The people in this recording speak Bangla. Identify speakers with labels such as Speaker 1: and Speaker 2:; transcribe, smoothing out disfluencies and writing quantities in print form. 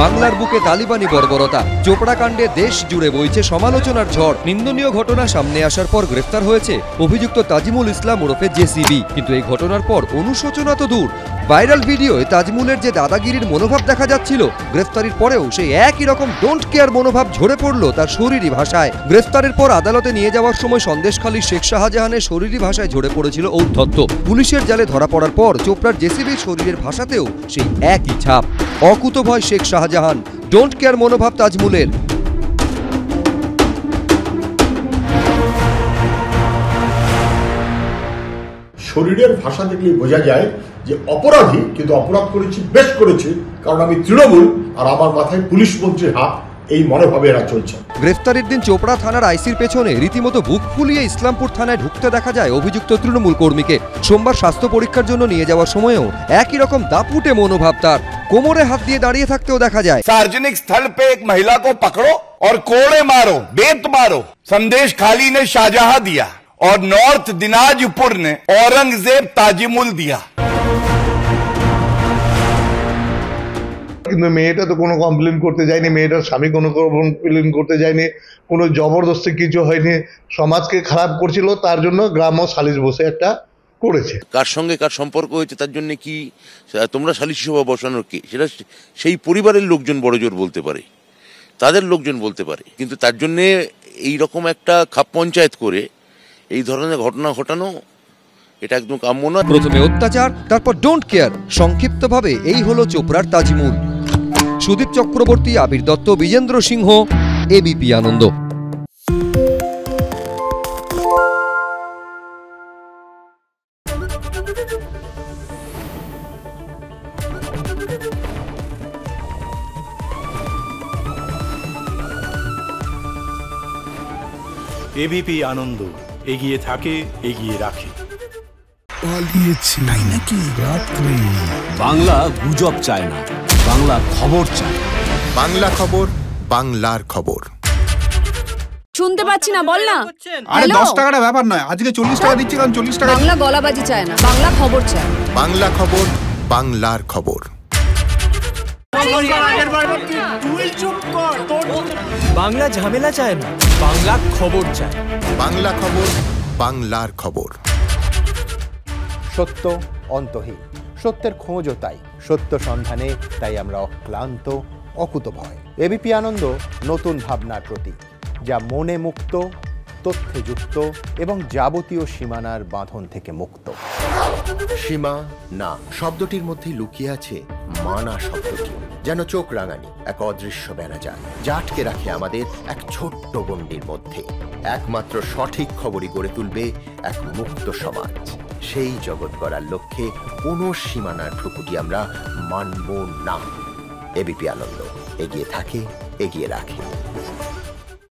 Speaker 1: বাংলার বুকে তালিবানি বর্বরতা, চোপড়া কাণ্ডে দেশ জুড়ে বইছে সমালোচনার ঝড়। নিন্দনীয় ঘটনা সামনে আসার পর গ্রেফতার হয়েছে অভিযুক্ত তাজিমুল ইসলাম ওরফে জেসিবি। কিন্তু এই ঘটনার পর অনুশোচনা তো দূর, ভাইরাল ভিডিওয় তাজমুলের যে দাদাগিরির মনোভাব দেখা যাচ্ছিল, গ্রেফতারির পরেও সেই একই রকম ডোন্ট কেয়ার মনোভাব ঝরে পড়ল তার শরীরী ভাষায়। গ্রেফতারের পর আদালতে নিয়ে যাওয়ার সময় সন্দেশখালীর শেখ শাহজাহানের শরীরী ভাষায় ঝরে পড়েছিল ঔদ্ধত্য। পুলিশের জালে ধরা পড়ার পর চোপড়ার জেসিবির শরীরের ভাষাতেও সেই একই ছাপ। অকুতোভয় শেখ শাহজাহান, ডোন্ট কেয়ার মনোভাব তাজমুলের।
Speaker 2: শরীরের ভাষা দেখলেই বোঝা যায় যে অপরাধী, কিন্তু অপরাধ করেছি, বেশ করেছি, কারণ আমি তৃণমূল আর আমার মাথায় পুলিশ মন্ত্রীর হাত, এই মনোভাবে এরা চলছে।
Speaker 1: গ্রেফতারের দিন চোপড়া থানার আইসির পেছনে রীতিমতো বুক ফুলিয়ে ইসলামপুর থানায় ঢুকতে দেখা যায় অভিযুক্ত তৃণমূল কর্মীকে। সোমবার স্বাস্থ্য পরীক্ষার জন্য নিয়ে যাওয়ার সময়ও একই রকম দাপুটে মনোভাব তার। কোমরে হাত দিয়ে দাঁড়িয়ে থাকতেও দেখা যায়।
Speaker 3: सार्वजनिक स्थल पे एक महिला को पकड़ो और कोड़े मारो, बेत मारो। संदेश खाली ने शाहजहां दिया और नॉर्थ दिनाजपुर ने औरंगजेब ताजिमुल दिया।
Speaker 4: কিন্তু মেয়েটা তো কোনো কমপ্লেন করতে যায়নি, মেয়েটার স্বামী কোনো কমপ্লেন করতে যায়নি, কোনো জবরদস্তি কিছু হয়নি। সমাজকে খারাপ করছিল, তার জন্য গ্রাম্য সালিশ বসে একটা করেছে।
Speaker 5: কার সঙ্গে কার সম্পর্ক হয়েছে তার জন্য কি তোমরা সালিশি সভা বসানোর কি, সেটা সেই পরিবারের লোকজন বড় জোর বলতে পারে, তাদের লোকজন বলতে পারে। কিন্তু তার জন্য এইরকম একটা খাপ পঞ্চায়েত করে এই ধরনের ঘটনা ঘটানো, এটা একদম কাম্য না।
Speaker 1: প্রথমে অত্যাচার, তারপর ডোন্ট কেয়ার। সংক্ষিপ্তভাবে এই হলো চোপড়ার তাজমুল। সুদীপ চক্রবর্তী, আবির দত্ত, বিজেন্দ্র সিংহ, এবিপি আনন্দ।
Speaker 6: এবিপি আনন্দ, এগিয়ে থাকে, এগিয়ে রাখে।
Speaker 7: পালিয়েছে তাই নাকি? রাত্রে
Speaker 8: বাংলা গুজব চায় না, বাংলা খবর চায়।
Speaker 7: বাংলা খবর, বাংলার খবর।
Speaker 9: শুনতে পাচ্ছি না, বল না।
Speaker 10: আরে 10 টাকাটা ব্যাপার নয়, আজকে 40 টাকা দিচ্ছি, কারণ 40 টাকা।
Speaker 9: বাংলা গলাবাজি চায় না, বাংলা খবর চায়।
Speaker 7: বাংলা খবর, বাংলার খবর।
Speaker 8: বাংলা ঝামেলা চায় না, বাংলা খবর চায়।
Speaker 7: বাংলা খবর, বাংলার খবর।
Speaker 11: সত্য অন্তহীন, সত্যের খোঁজও তাই, সত্য সন্ধানে তাই আমরা অক্লান্ত, অকুতভয়। এবিপি আনন্দ নতুন ভাবনার প্রতীক, যা মনে মুক্ত, তথ্যে যুক্ত এবং যাবতীয় সীমানার বাঁধন থেকে মুক্ত।
Speaker 12: সীমা না শব্দটির মধ্যে লুকিয়ে আছে মানা শব্দটি, যেন চোখ রাঙানি এক অদৃশ্য বেড়াজাল, যা আটকে রাখে আমাদের এক ছোট্ট গণ্ডির মধ্যে। একমাত্র সঠিক খবরই গড়ে তুলবে এক মুক্ত সমাজ। সেই জগৎ গড়ার লক্ষ্যে কোনো সীমানার ঠুকুটি আমরা মানব না। এবিপি আনন্দ, এগিয়ে থাকে, এগিয়ে রাখে।